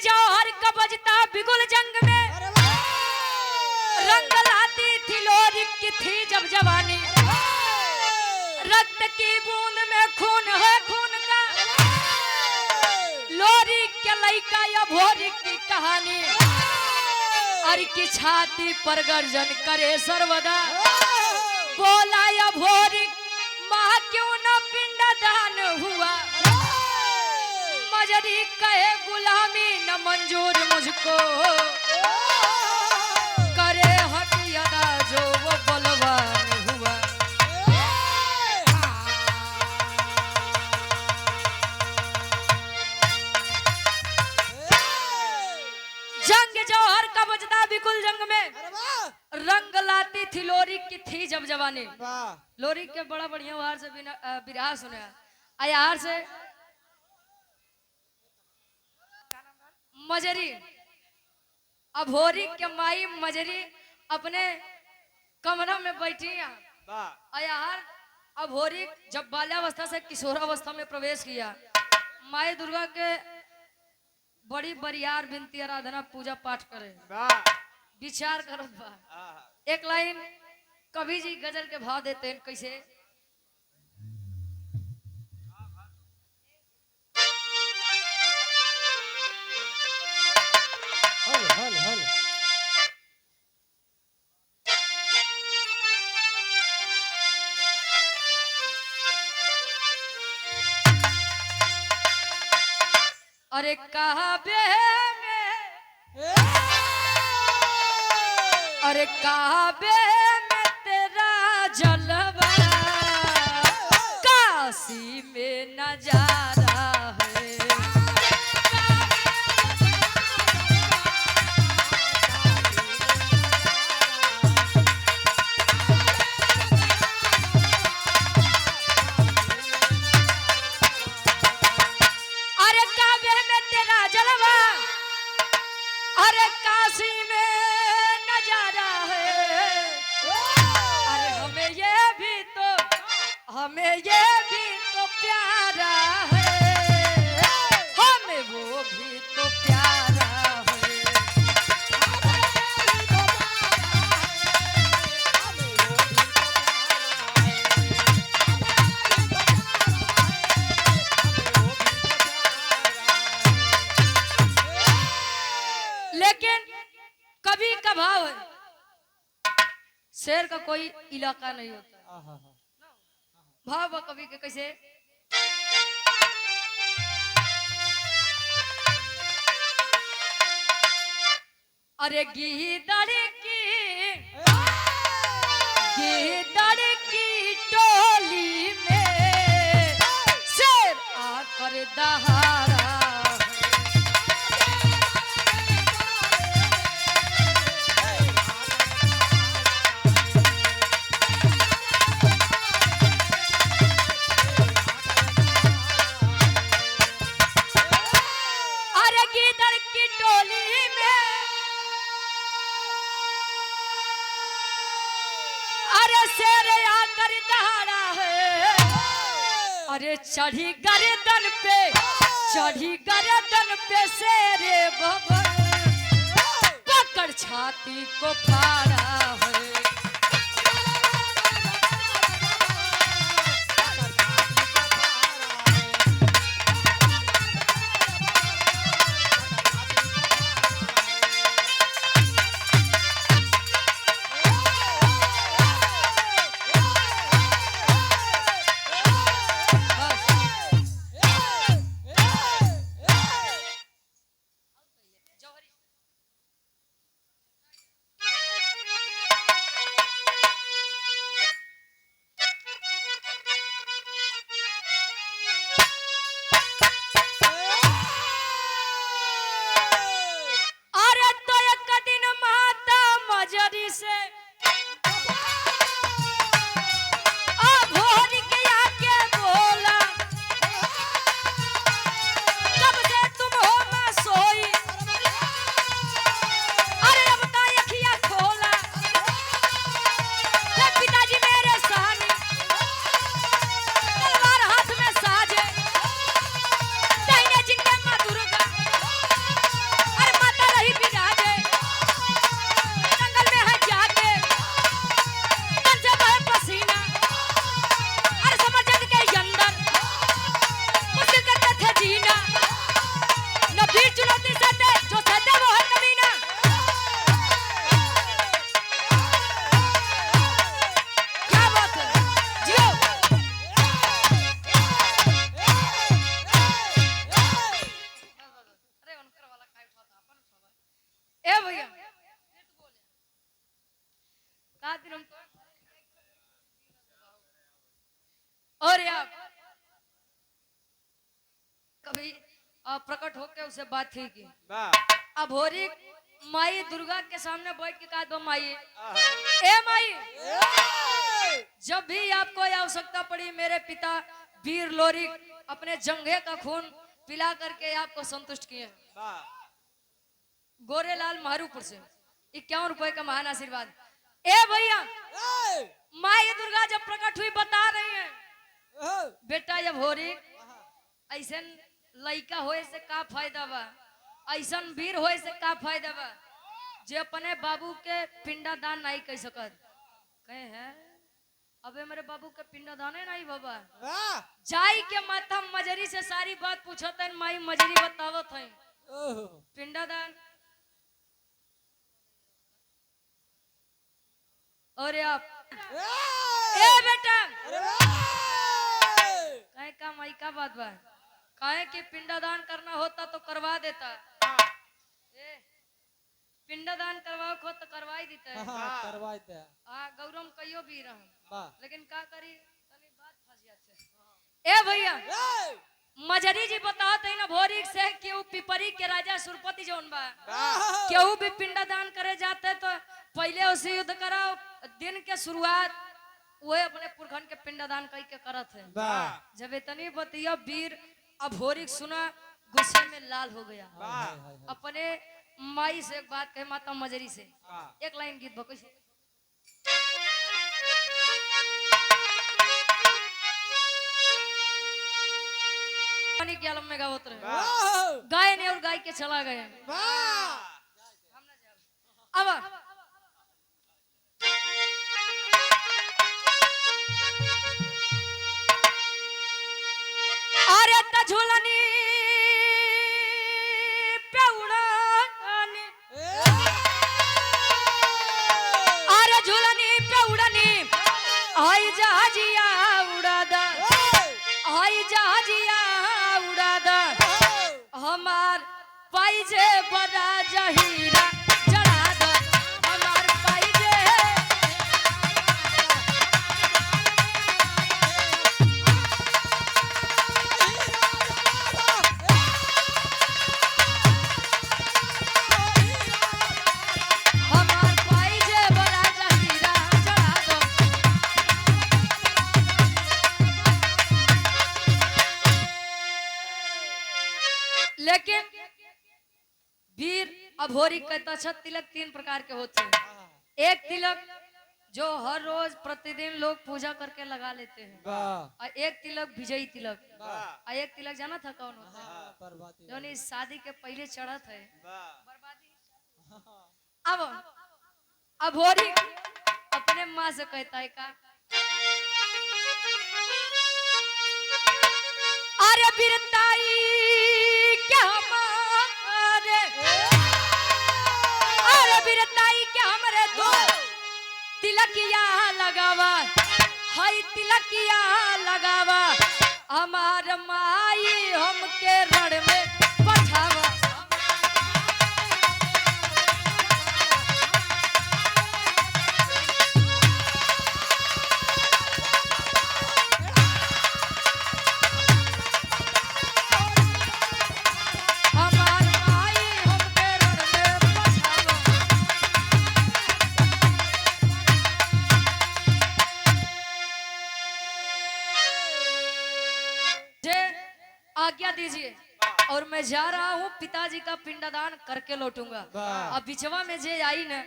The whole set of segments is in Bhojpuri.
जौहर का बजता बिगुल जंग में रंग लाती थी लोरी की थी जब जवानी रक्त की बूंद में खून है खून का लोरी के लइका या भोरी की कहानी अर की छाती पर गर्जन करे सर्वदा बोला या भोरी माँ क्यों न पिंडदान हुआ मजरी कहे गुलामी न मंजूर मुझको करे हक अदा जो वो बलवान हुआ। जंग जौहर का बजता बिकुल जंग में रंग लाती थी लोरी की थी जब जवानी। लोरी के बड़ा बढ़िया वार से बिरहा सुना आयार से मजरी अभोरी के माई मजरी अपने कमरा में बैठी अयार अभोरी जब बाल्यावस्था से किशोरावस्था में प्रवेश किया माई दुर्गा के बड़ी बरियार बिनती आराधना पूजा पाठ करे विचार करो बा। एक लाइन कवि जी गजल के भाव देते हैं कैसे हल हल अरे काबे में अरे काबे में तेरा जलवा काशी में नजारा है काशी में नजारा है अरे हमें ये भी तो प्यारा है हमें वो भी तो प्यारा है। लेकिन कभी का भाव है शेर का कोई इलाका नहीं होता भाव कवि के कैसे अरे गीदड़ की टोली में शेर आकर दहाड़ा अरे चढ़ी गर्दन पे शेरे बबन पकड़ छाती को फाड़ा है प्रकट होके उसे बात थी की वाह अब होरी माई दुर्गा के सामने बैठ के कहा दो माई ए माई जब भी आपको आवश्यकता पड़ी मेरे पिता वीर लोरिक अपने जंघे का खून पिला करके आपको संतुष्ट किए वाह गोरेलाल मारूपुर से 51 रुपए का महान आशीर्वाद। ए भैया माई दुर्गा जब प्रकट हुई बता रही है बेटा जब हो रही ऐसा लड़का होए से का फायदा बा ऐसा वीर होए से का फायदा बा जे अपने बाबू के पिंडा दान नहीं कर सकत कहे है अबे मेरे बाबू के पिंडा दाने नहीं बाबा जाई के माता मजरी से सारी बात पूछत है माई मजरी बतावत है पिंडा दान और आप ए बेटा कहे का माई का बात बा कहे कि पिंडादान करना होता तो करवा देता पिंडादान करवाओ को तो करवा ही देता है करवा देता हां गौरव कहियो भी रहा लेकिन का करी तनी बात फंस जाते ए भैया मजरी जी बताओ तो ना भोरी से केहू पिपरी के राजा सुरपति जौन बा केहू भी पिंडादान करे जाते तो पहले उसे युद्ध कराओ दिन के शुरुआत वो अपने पुरखन के पिंडदान कई के करत है जब इतनी बतिया वीर अभोरिक सुना गुस्से में लाल हो गया अपने माई से एक बात कहे माता मजरी से एक लाइन गीत बको के आलम में गावत रहे गाय ने और गाय के चला गए अब झूलनी पे उड़ानी अरे झूलनी पे उड़ानी आई जहाजिया उड़ादा आई जहाजिया उड़ादा हमार पाइजे बड़ा जहीरा जड़ादा हमार पाइजे लेकिन वीर अभोरी कहता छत तिलक 3 प्रकार के होते हैं। एक तिलक जो हर रोज प्रतिदिन लोग पूजा करके लगा लेते हैं और एक तिलक विजयी तिलक और एक तिलक जाना था कौन होता है जो नहीं शादी के पहले चढ़त है बर्बादी। अब अभोरी अपने माँ से कहता है का अरे बिरताई क्या हमारे अरे बिरताई क्या हमारे तो तिलकिया लगावा हाय तिलकिया लगावा हमार माई हमके रण में पठावा आज्ञा दीजिए और मैं जा रहा हूँ पिताजी का पिंडदान करके लौटूंगा। अब बिचवा में जे आई न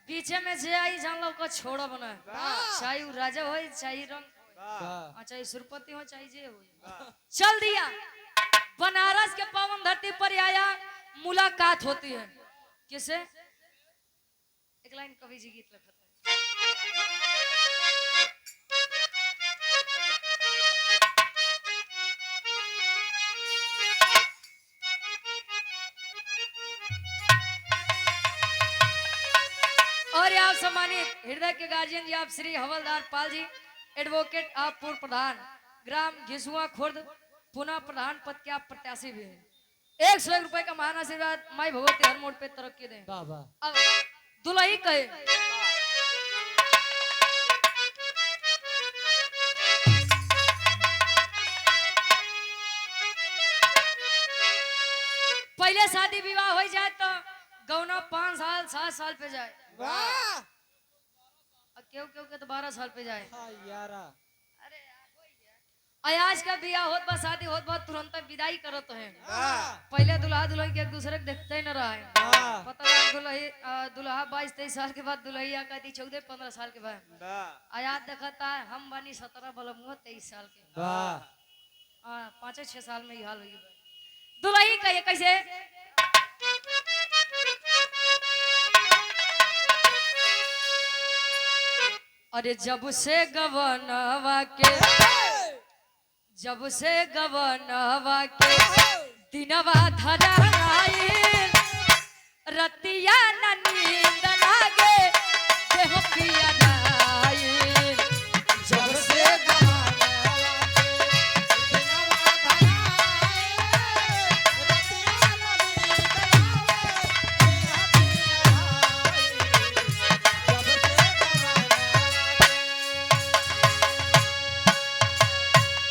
पीछे में जे आई जान लो को छोड़ा बना चाहे राजा हो चाहे रंग चाहे सुरपति हो चाहे जे हो चल दिया बनारस के पावन धरती पर आया मुलाकात होती है किसे एक लाइन कवि जी गीत लिखते और आप सम्मानित हृदय के गार्जियन जी आप श्री हवलदार पाल जी एडवोकेट आप पूर्व प्रधान ग्राम घिसुआ खुर्द पुनः प्रधान पद के आप प्रत्याशी भी हैं। 101 रुपए का महान आशीर्वाद माई भगवती हर मोड़ पे तरक्की दें। अब दुल्ही कहे गौना 5 साल 7 साल पे जाए, वाह और केहू केहू के तो 12 साल पे जाए। हाँ यारा आज का बियाह होत बा, शादी होत बा, तुरंत विदाई करत है। वाह पहले दुल्हा दुल्हन के एक दूसरे के देखते ही न रहा है। वाह पता लगा दुल्हा 22-23 साल के बाद, दुल्हैया कहती 14-15 साल के बाद। आज देखता है हम बनी 17 बलमुआ 23 साल के। वाह 5-6 साल में ही हाल हुई। दुल्ही कहिए कैसे, अरे जब से गवनवा के, जब से गवनवा के दिनवा धराई, रतिया न नींद लागे देह पिया नाई। जब से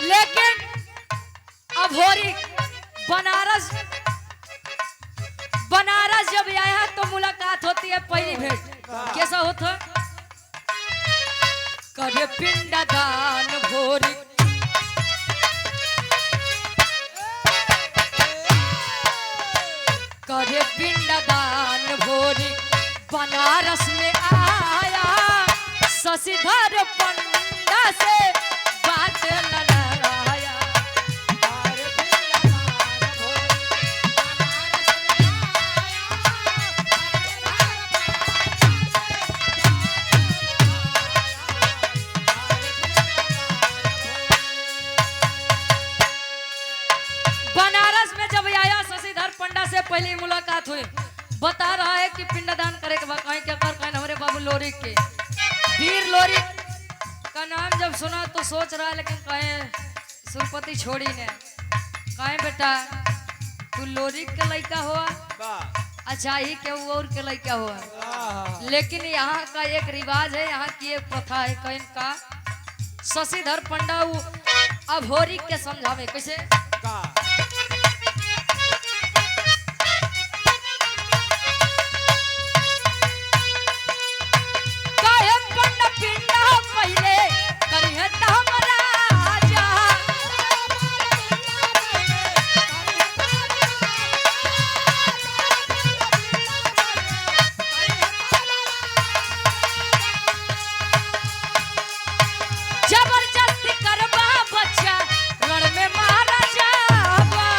लेकिन अभोरी बनारस, बनारस जब आया तो मुलाकात होती है, पहली भेंट कैसा होता, करे पिंडदान भोरी, करे पिंडदान भोरी, बनारस में आया शशिधर पंडा से बात लड़ाया। बनारस में जब आया शशिधर पंडा से पहली मुलाकात हुई, बता रहा है कि पिंडदान करे के बाद कहीं क्या कर कहीं हमारे बाबू लोरिक के, वीर लोरिक का नाम जब सुना तो सोच रहा है, लेकिन कहीं सुरपति छोड़ी ने, कहीं बेटा तू लोरिक के लड़का हुआ, अच्छा ही के और के लड़का हुआ। लेकिन यहाँ का एक रिवाज है, यहाँ की एक प्रथा है, कहीं का शशिधर पंडा अभोरी के समझावे कैसे, काहे पंडा पिंडा पहले करिहे त हमरा राजा। जबरदस्ती करबा बच्चा रण में मारा जाबा।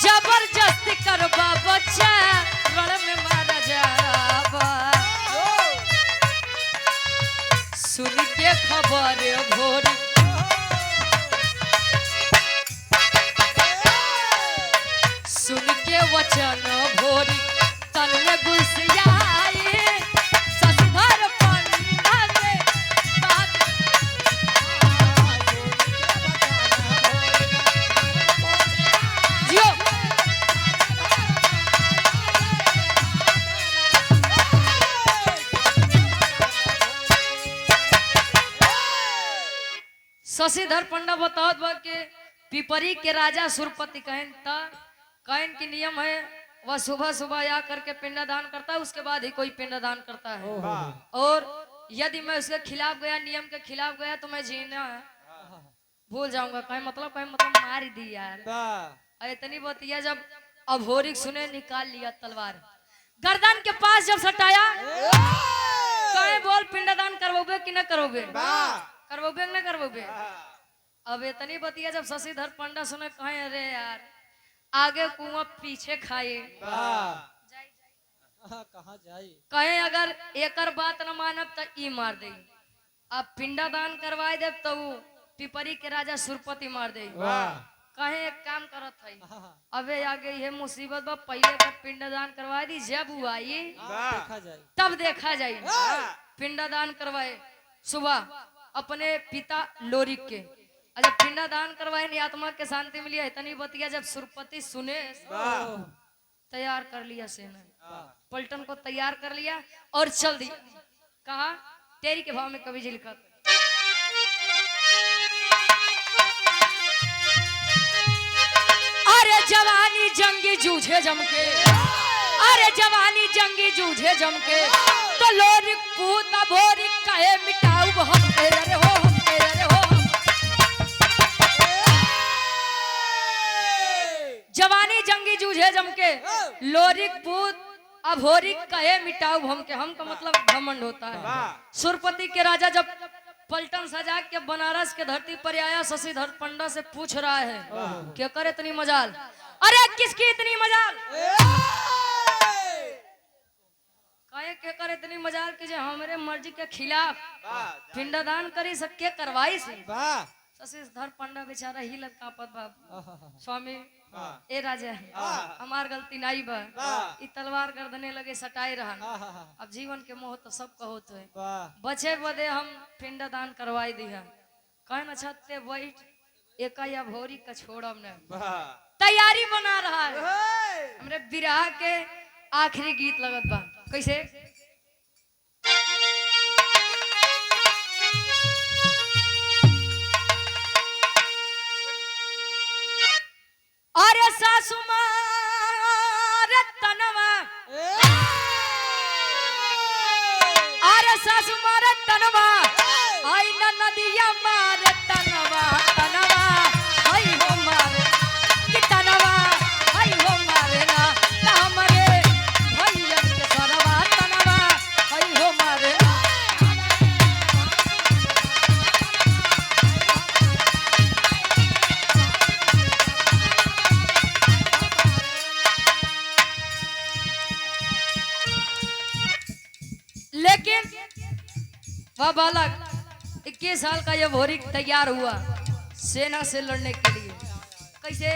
जबरदस्ती करबा बच्चा रण में मारा जाबा। सुन के खबर भोरी, सुन के वचन भोरी, तन में गुस्सियाई शशिधर पंडा से बात। जियो शशिधर पंडा बतावत बा के पिपरी के राजा सुरपति कहन की नियम है, वह सुबह सुबह या करके पिंडदान करता है, उसके बाद ही कोई पिंडदान करता है। और यदि मैं उसके खिलाफ गया, नियम के खिलाफ गया, तो मैं जीना भूल जाऊंगा। कहीं मतलब मार ही दी यार। इतनी बतिया जब अभोरिक सुने, निकाल लिया तलवार, गर्दन के पास जब सटाया, कहीं बोल पिंडदान करवोगे कि न करवोगे, करवोगे न करवोगे। अब इतनी बतिया जब शशिधर पंडा सुने, कहे अरे यार आगे कुआं पीछे खाए, कहाँ जाई, कहे अगर एकर बात न मानब तो ई मार दे। अब पिंडदान करवाए दे तो पिपरी के राजा सुरपति मार दे। कहे एक काम करत है, अबे आगे ये मुसीबत बा, पहले का पिंडदान करवा दी, जब वो आई देखा जाए तब देखा जाए। पिंडदान करवाए सुबह अपने पिता लोरिक के, जब पिंडदान करवाए नहीं, आत्मा के शांति मिली। इतनी बतिया जब सुरपति सुने, तैयार कर लिया सेना, पलटन को तैयार कर लिया और चल दिया। कहा तेरी के भाव में कवि जी लिखा अरे जवानी जंगी जूझे जमके, अरे जवानी जंगी जूझे जमके, तो लोरिक पूता भोरिक कहे मिटाऊ हम तेरे रे हो, हम तेरे रे हो। जवानी जंगी जूझे जमके, लोरिक पूत अभोरिक कहे मिटाऊ हम के, हम का मतलब घमंड होता है। सुरपति के राजा जब पलटन सजा के बनारस के धरती पर आया, शशिधर पंडा से पूछ रहा है क्या करे इतनी मजाल, अरे किसकी इतनी मजाल, कहे के करे इतनी मजाल कि जो हमारे मर्जी के खिलाफ पिंडदान करी सके करवाई से। शशिधर पंडा बेचारा ही लग कांपत बाप, स्वामी ए राजा हमार गलती नहीं बा, ई तलवार गर्दने लगे सटाए रहा, अब जीवन के मोह तो सब कहोत है, बचे बदे हम पिंडदान करवाई दिया, कहन अच्छा ते बैठ एका या भोरी का छोड़ब न, तैयारी बना रहा है। हमरे विरह के आखिरी गीत लगत बा कैसे, अरे सासु मार तनवा, अरे सासु मार तनवा, आई न नदिया मार तनवा, तनवा आई हो मारे कि तनवा आई हो मारे ना, हमरे भैया के सरवा तनवा आई हो मारे। लेकिन वह बालक 21 साल का यह भोरी तैयार हुआ सेना से लड़ने के लिए, कैसे,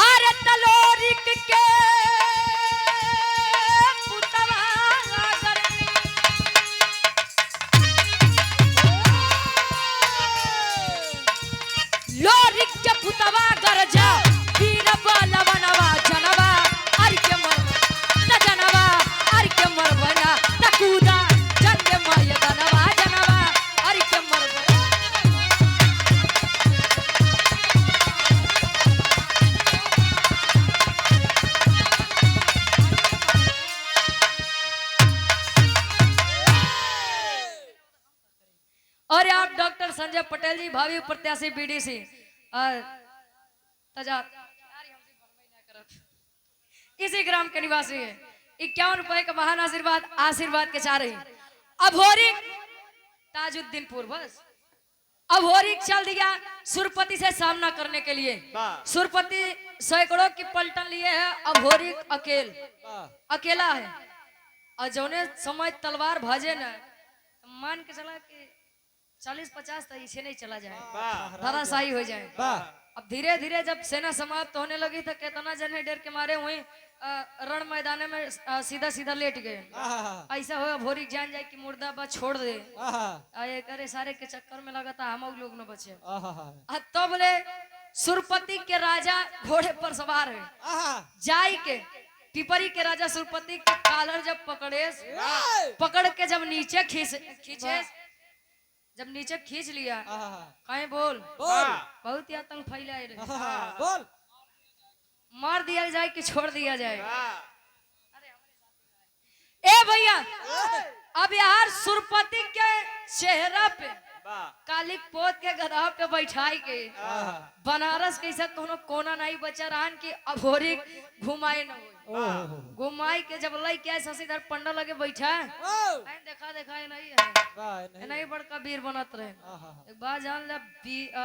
अरे तलोरिक के पुतवा अगर, लोरिक के पुतवा गरजा वीर बलवनवा जनवा, अर के मर न जनवा, अर के मरवना तकूदा जंग मय जनवा, जनवा अर के मरवना। और आप डॉक्टर संजय पटेल जी भावी प्रत्याशी बीडीसी तजा इसी ग्राम के निवासी है, 51 रुपए का महान आशीर्वाद आशीर्वाद के चाह रही अभोरी ताजुद्दीनपुर, बस अभोरी चल दिया सुरपति से सामना करने के लिए। सुरपति सैकड़ों की पलटन लिए है, अभोरी अकेला है, और जौने समय तलवार भाजे न मान के चला कि 40-50 तो इसे नहीं चला जाए, धराशायी हो जाए। अब धीरे धीरे जब सेना समाप्त होने लगी तो कितना जने डर के मारे हुए रण मैदान में सीधा सीधा लेट गए। ऐसा हो भोरी जान जाए कि मुर्दाबाद छोड़ दे, करे सारे के चक्कर में लगा था हम लोग न बचे। तब बोले सुरपति के राजा घोड़े पर सवार है, जाई के पिपरी के राजा सुरपति के कालर जब पकड़ के जब नीचे खींचे, जब नीचे खींच लिया, कहीं बोल बहुत ही आतंक फैलाए रहे, बोल मार दिया जाए कि छोड़ दिया जाए। ए भैया अब यार सुरपति के चेहरा पे कालिक पोत के गधा पे बैठाई के बनारस के ऐसा कोनो कोना नहीं बचा रहा कि अभोरी घुमाए न हो, घुमाई के जब लाई क्या शशिधर पंडा लगे बैठा देखा नहीं है, नहीं बड़का वीर बनत रहे। एक बात जान ले,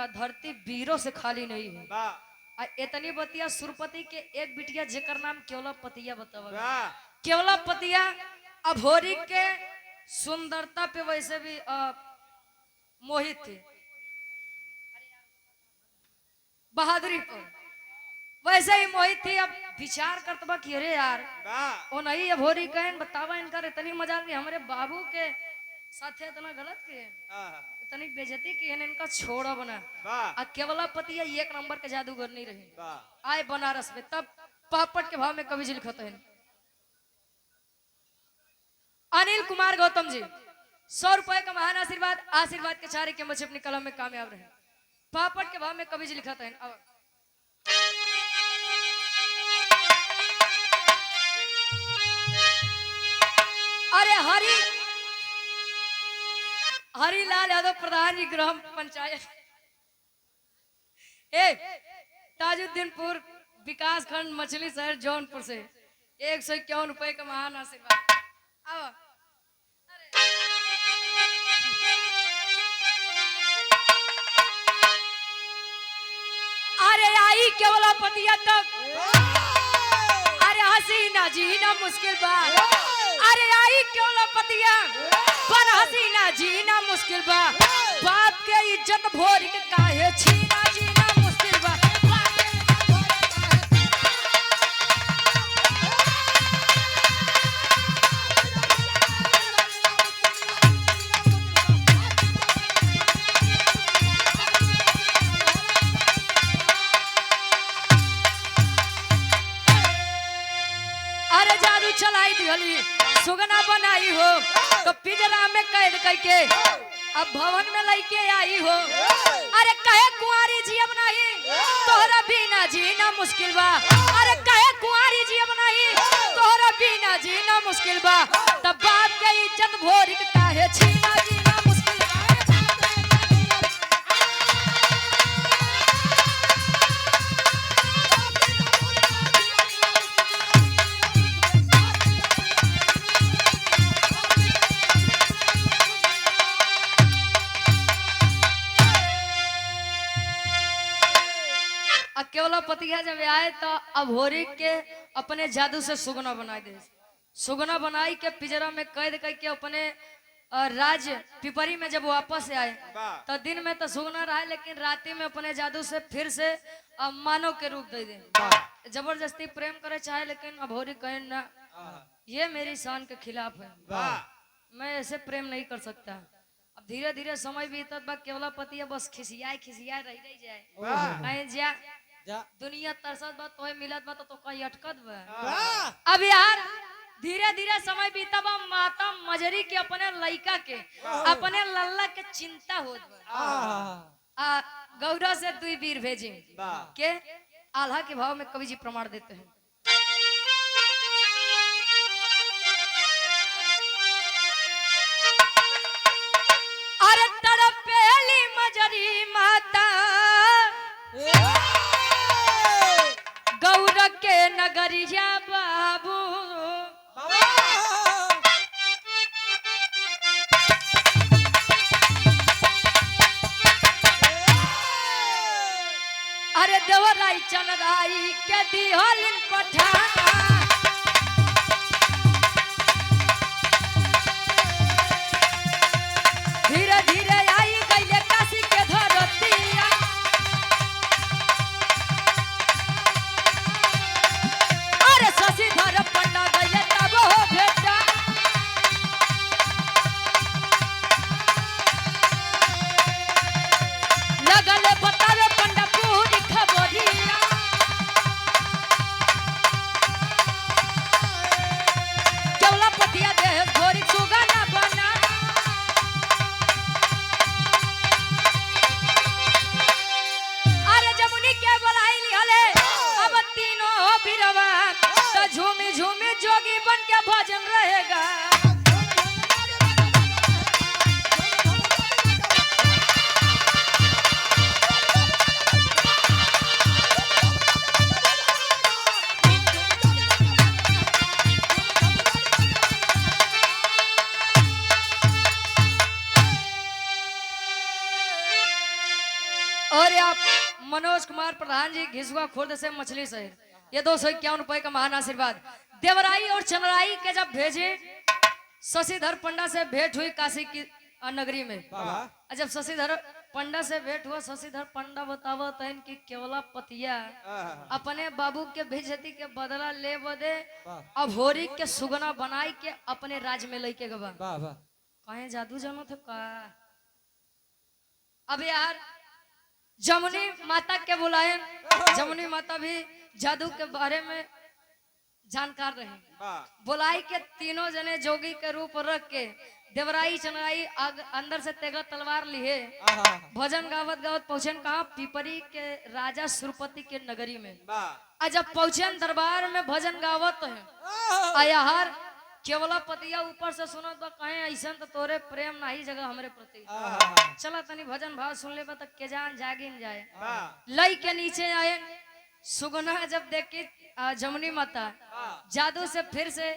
धरती वीरों से खाली नहीं है। इतनी बतिया सुरपति के एक बिटिया जेकर नाम केवला पतिया बतावा, केवला पतिया अभोरी के सुंदरता पे वैसे भी मोहित थी, बहादुरी पर वैसे ही मोहित थी। अब विचार करतबा कि अरे यार वो नहीं अभोरी कहन बतावा इनका इतनी मजाक कि हमारे बाबू के साथ इतना गलत किए, इतनी बेइज्जती की है, इनका छोड़ा बना। केवला पतिया एक नंबर के जादूगर नहीं रहे। आए बनारस में तब पापड़ के भाव में कवि जी लिखते हैं। अनिल कुमार गौतम जी 100 रुपए का महान आशीर्वाद, आशीर्वाद के चारे के बच्चे अपनी कलम में कामयाब रहे। पापड़ के भाव में कवि जी लिखते हैं। अब अरे हरिलाल यादव प्रधान जी ग्राम पंचायत ताजुद्दीनपुर विकास खंड मछली शहर जौनपुर से 151 रुपए का महान आशीर्वाद। अब अरे आई केवला पतिया तक, अरे हसीना जीना मुश्किल बात। अरे आई केवला पतिया पर हसीना जीना मुश्किल बा। बाप के इज्जत भोर के काहे छीना जीना मुश्किल बा। अरे जादू चलाई दिहली सुगना बनाई हो तो पिंजरा में कैद करके अब भवन में लेके आई हो। अरे कहे कुंवारी जी अब नहीं तोहरा बिना जीना मुश्किल बा। अरे कहे कुंवारी जी अब नहीं तोहरा बिना जीना मुश्किल बा। तब बाप के इज्जत भोर के काहे छीना जीना मुश्किल बा। केवला पतिया जब आए तो अभोरी के अपने जादू से सुगना बना दे। सुगना बनाई के पिंजरा में कैद करके अपने राज पिपरी में जब वापस आए तो दिन में तो सुगना रहा, लेकिन राती में अपने जादू से फिर से मानव के रूप दे दे। जबरदस्ती प्रेम करे चाहे, लेकिन अभोरी कहे ना, ये मेरी शान के खिलाफ है, मैं ऐसे प्रेम नहीं कर सकता। अब धीरे धीरे समय बीतत बा, केवला पतिया बस खिसियाए रह जाए कहीं जा दुनिया तरसत बा तोहे मिलत बा तो कहीं अटकत बा। अब यार धीरे धीरे समय बीता बा, माता मजरी के अपने लइका के अपने लल्ला के चिंता होत बा। गौरा से 2 वीर भेजे के आल्हा के भाव में कवि जी प्रमाण देते हैं। अरे तड़पेली मजरी माता गौर के नगरिया बाबू। अरे देवराई चनराई के दिहलिन पठाना। धीरे धीरे आई गईले काशी के धरतिया। अरे शशिधर पंडा गईले तब हो भेटा। लगले बतावे पंडा पूरी खबरिया। केवला पतिया देह घोरी सुगना बना। अरे जमुनी के बोलाइली हले अब तीनों हो बिरवा तो झूमी झूमी जोगी बन के भजन रहेगा। और आप मनोज कुमार प्रधान जी घिसुआ खुर्द से मछली शहर, ये 251 रुपए का महान आशीर्वाद। देवराई और चनराई के जब भेजे शशिधर पंडा से भेंट हुई काशी की नगरी में। जब शशिधर पंडा से भेंट हुआ, शशिधर पंडा बतावत है कि केवला पतिया अपने बाबू के बेइज्जती के बदला ले बदे अभोरी के सुगना बनाई के अपने राज में लेके गवा। कहे जादू जानो थे का। अब यार जमुनी माता के बुलाए, जमुनी माता भी जादू के बारे में जानकार रहे। बुलाई के तीनों जने जोगी के रूप रख के देवराई चनराई अंदर से तेगा तलवार लिए भजन गावत गावत पहुंचन कहा पिपरी के राजा सुरपति के नगरी में। जब पहुंचन दरबार में भजन गावत है आयाहार केवला पतिया ऊपर से सुनत बा कहे ऐसा तो तोरे प्रेम नाही जगह हमरे प्रति चला तनी भजन भाव सुन ले तो के जान जागिन जाए। लई के नीचे आए सुगना जब देखी जमुनी माता जादू से फिर से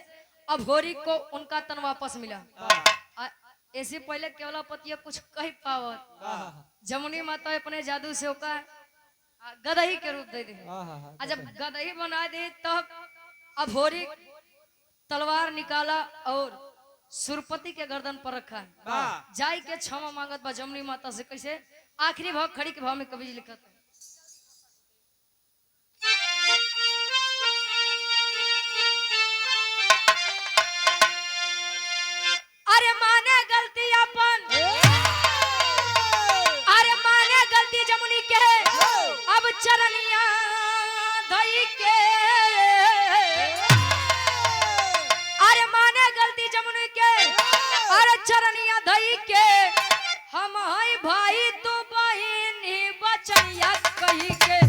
अभोरी को उनका तन वापस मिला। ऐसे पहले केवला पतिया कुछ कह पावत जमुनी माता अपने जादू से ओका गदही के रूप दे दे। जब गदही बना दे तब अभोरी तलवार निकाला और सुरपति के गर्दन पर रखा है। जाई के क्षमा मांगत बा जमुनी माता से कैसे आखिरी भाव खड़ी के भाव में कवि लिखत है। अरे माने गलती अपन अरे माने गलती जमुनी के अब चरनिया धई के अरे माने गलती जमुनी के अरे चरनिया धई के हम हई भाई तू बहिनी बचनिया कही के।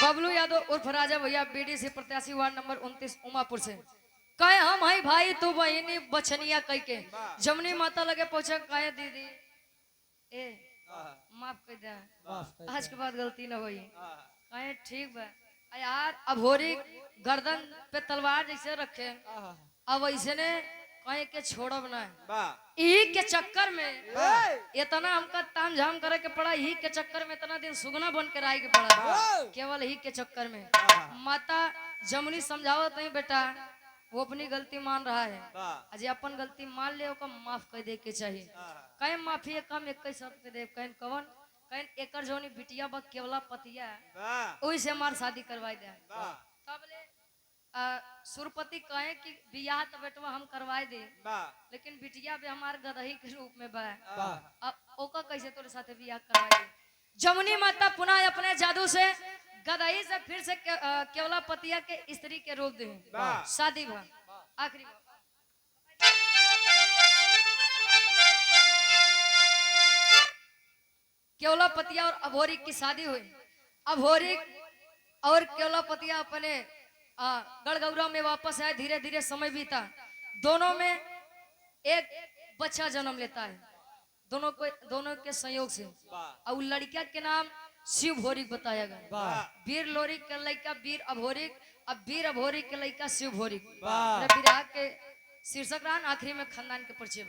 बबलू यादव उर्फ राजा भैया बीडीसी प्रत्याशी वार्ड नंबर 29 उमापुर से कहे हम हई भाई तू बहिनी बचनिया कह के जमुनी माता लगे पहुंचे कहे दीदी ए माफ कर दे आज के बाद गलती न होई कहे ठीक बा यार अभोरी गर्दन पे तलवार जैसे रखे अब ऐसे ने कहे के छोड़ब ना यही के चक्कर में इतना हमका ताम झाम करे के पड़ा यही के चक्कर में इतना दिन सुगना बन के रह के पड़ा केवल यही के चक्कर में। माता जमुनी समझावत नहीं बेटा वो अपनी गलती मान रहा है अजय अपन गलती मान ले ओका माफ कर दे के चाहिए। कहीं माफी कम 21 शर्त पे दे कहीं कवन कहीं एकर जोनी बिटिया बा केवला पतिया वही से हमार शादी करवाई दे। तब ले सुरपति कहे कि बियाह तो बेटवा हम करवाए दे लेकिन बिटिया भी हमार गदही के रूप में बा अब ओका कैसे तोरे साथे बियाह करवाए दे। जमुनी माता पुनः अपने जादू से गदही से फिर से केवला पतिया के स्त्री के रूप दे शादी भा आखिरी केवला पतिया और अभोरी की शादी हुई। अभोरी और केवला पतिया अपने गढ़गौरा में वापस आए। धीरे धीरे समय बीता दोनों में एक बच्चा जन्म लेता है दोनों के संयोग से और लड़किया के नाम शिव भोरिक बताया गया। वीर लोरिक के लड़का वीर अभोरिक अब वीर अभोरिक के लड़का शिव भोरिक विराग के शीर्षक रान आखिरी में खानदान के परिचय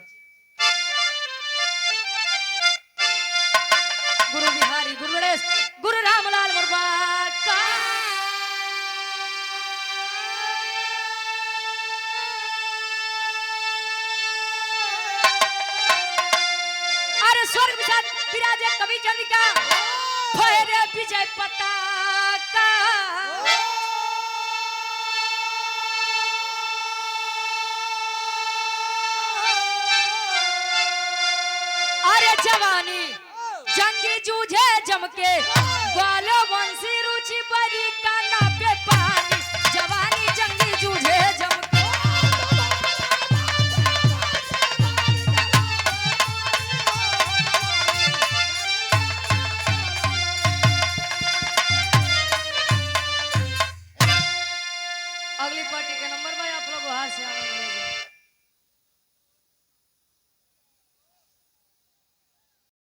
गुरु बिहारी गुरु गणेश गुरु रामलाल वर्मा का स्वर्ग विशाल विराजे कवि चंद्रिका फहरे विजय पताका अरे जवानी जंगी जूझे जमके बालो वंशी रुचि बरी का नापे पानी जवानी जंगी जूझे जमके। अगली पार्टी के नंबर भाई आप लोग बाहर से आने